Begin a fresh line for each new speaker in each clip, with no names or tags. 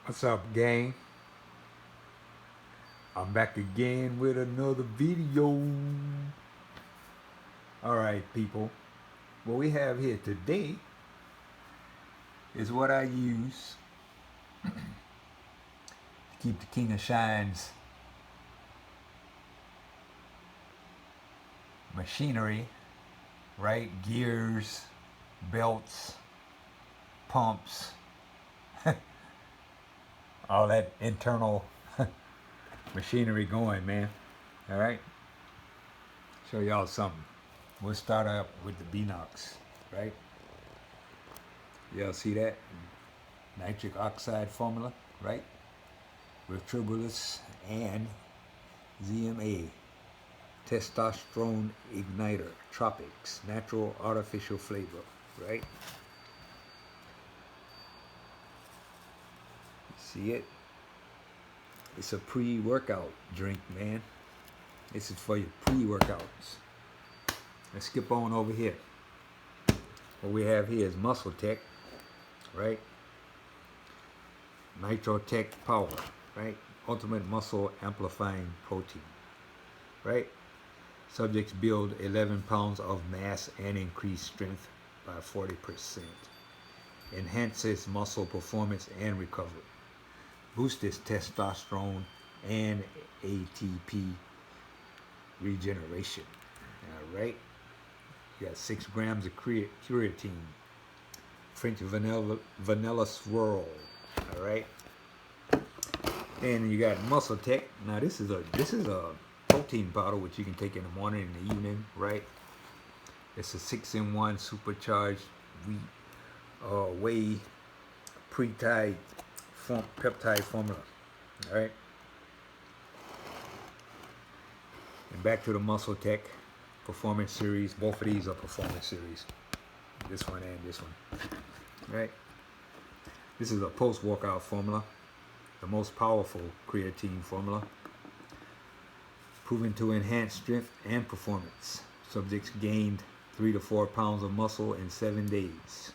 What's up, gang? I'm back again with another video. Alright, people. What we have here today is what I use to keep the King of Shines machinery, right? Gears, belts, pumps, all that internal machinery going, man. All right, show y'all something. We'll start up with the Knox, right? Y'all see that nitric oxide formula, right? With tribulus and ZMA, testosterone igniter, tropics, natural artificial flavor, right? See it? It's a pre-workout drink, man. This is for your pre-workouts. Let's skip on over here. What we have here is MuscleTech, right? NitroTech Power, right? Ultimate muscle amplifying protein, right? Subjects build 11 pounds of mass and increase strength by 40%. Enhances muscle performance and recovery. Boosts testosterone and ATP regeneration. All right. You got 6 grams of creatine. French vanilla swirl. All right. And you got MuscleTech. Now this is a protein powder which you can take in the morning and the evening, right? It's a 6-in-1 supercharged whey peptide formula. All right. And back to the MuscleTech Performance Series. Both of these are Performance Series. This one and this one. All right. This is a post-workout formula. The most powerful creatine formula. Proven to enhance strength and performance. Subjects gained 3 to 4 pounds of muscle in 7 days.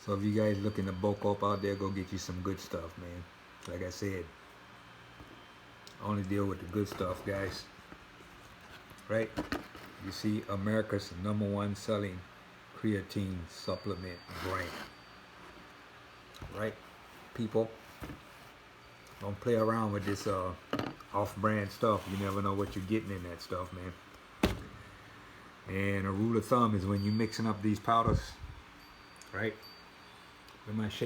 So if you guys looking to bulk up out there, go get you some good stuff, man. Like I said, only deal with the good stuff, guys. Right? You see, America's #1 selling creatine supplement brand. Right, people? Don't play around with this off-brand stuff. You never know what you're getting in that stuff, man. And a rule of thumb is when you're mixing up these powders, right? We might shake